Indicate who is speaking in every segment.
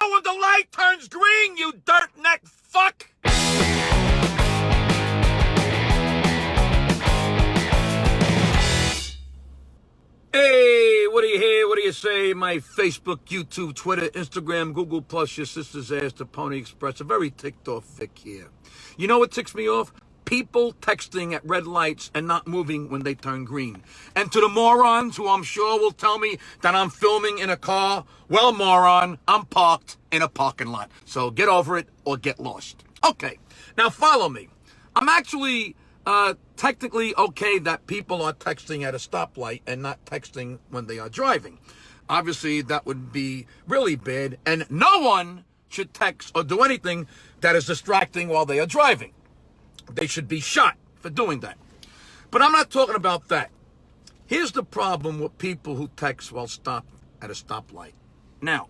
Speaker 1: go when the light turns green, you dirt neck fuck? Hey, what do you hear? What do you say? My Facebook, YouTube, Twitter, Instagram, Google+, your sister's ass, the Pony Express. A very ticked off Vic here. You know what ticks me off? People texting at red lights and not moving when they turn green. And to the morons who I'm sure will tell me that I'm filming in a car, well, moron, I'm parked in a parking lot. So get over it or get lost. Okay, now follow me. I'm actually technically okay that people are texting at a stoplight and not texting when they are driving. Obviously, that would be really bad, and no one should text or do anything that is distracting while they are driving. They should be shot for doing that. But I'm not talking about that. Here's the problem with people who text while stopped at a stoplight. Now,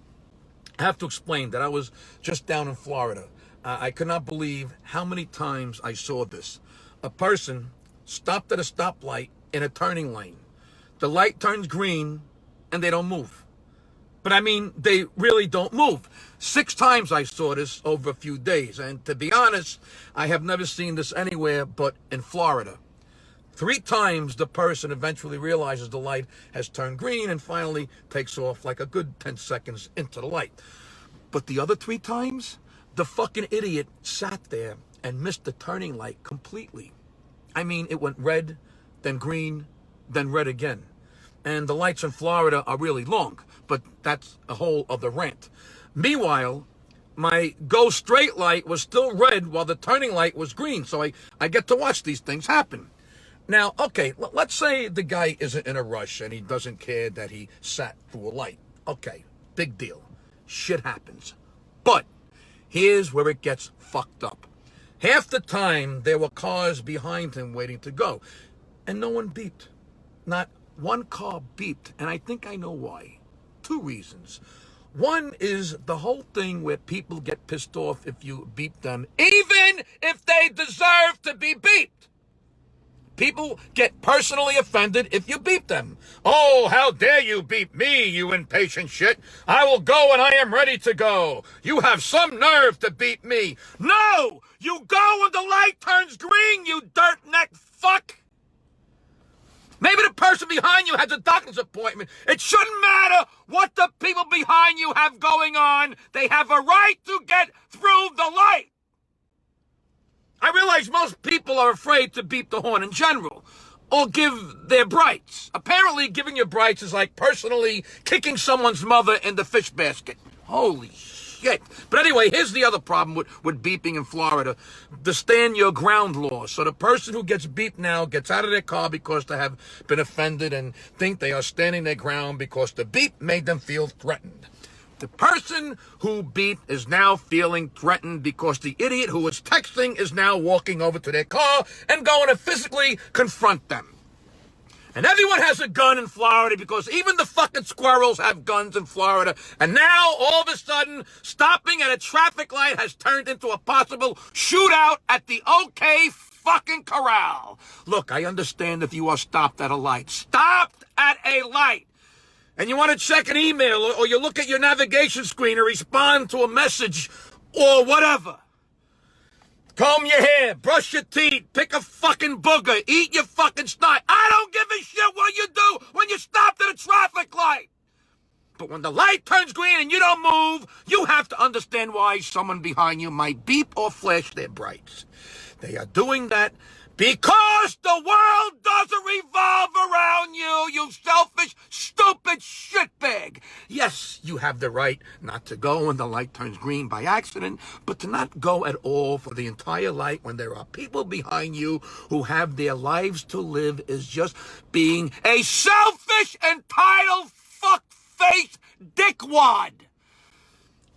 Speaker 1: I have to explain that I was just down in Florida. I could not believe how many times I saw this. A person stopped at a stoplight in a turning lane. The light turns green and they don't move. But I mean, they really don't move. 6 times I saw this over a few days. And to be honest, I have never seen this anywhere but in Florida. 3 times the person eventually realizes the light has turned green and finally takes off like a good 10 seconds into the light. But the other 3 times, the fucking idiot sat there and missed the turning light completely. I mean, it went red, then green, then red again. And the lights in Florida are really long, but that's a whole other rant. Meanwhile, my go straight light was still red while the turning light was green, so I get to watch these things happen. Now, okay, let's say the guy isn't in a rush and he doesn't care that he sat through a light. Okay, big deal. Shit happens. But here's where it gets fucked up. Half the time, there were cars behind him waiting to go, and no one beeped. Not one car beeped, and I think I know why. 2 reasons. One is the whole thing where people get pissed off if you beep them, even if they deserve to be beeped. People get personally offended if you beep them. Oh, how dare you beep me, you impatient shit. I will go when I am ready to go. You have some nerve to beep me. No! You go when the light turns green, you dirt neck fuck. Maybe the person behind you has a doctor's appointment. It shouldn't matter what the people behind you have going on. They have a right to get through the light. I realize most people are afraid to beep the horn in general or give their brights. Apparently, giving your brights is like personally kicking someone's mother in the fish basket. Holy shit. But anyway, here's the other problem with beeping in Florida. The stand your ground law. So the person who gets beeped now gets out of their car because they have been offended and think they are standing their ground because the beep made them feel threatened. The person who beeped is now feeling threatened because the idiot who was texting is now walking over to their car and going to physically confront them. And everyone has a gun in Florida because even the fucking squirrels have guns in Florida. And now, all of a sudden, stopping at a traffic light has turned into a possible shootout at the OK fucking Corral. Look, I understand if you are stopped at a light. Stopped at a light. And you want to check an email, or you look at your navigation screen or respond to a message, or whatever. Comb your hair, brush your teeth, pick a fucking booger, eat your fucking snot. I don't give a shit what you do when you stop at a traffic light. But when the light turns green and you don't move, you have to understand why someone behind you might beep or flash their brights. They are doing that because the world doesn't revolve around you, you selfish, stupid shitbag. Yes, you have the right not to go when the light turns green by accident, but to not go at all for the entire light when there are people behind you who have their lives to live is just being a selfish, entitled, fuck-faced dickwad.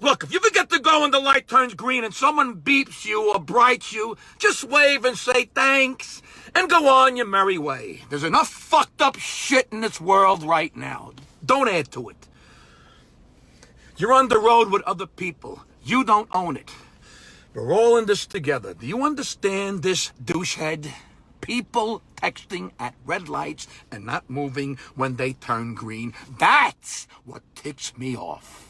Speaker 1: Look, if you forget to go when the light turns green and someone beeps you or brights you, just wave and say thanks and go on your merry way. There's enough fucked up shit in this world right now. Don't add to it. You're on the road with other people. You don't own it. We're all in this together. Do you understand this, douchehead? People texting at red lights and not moving when they turn green. That's what ticks me off.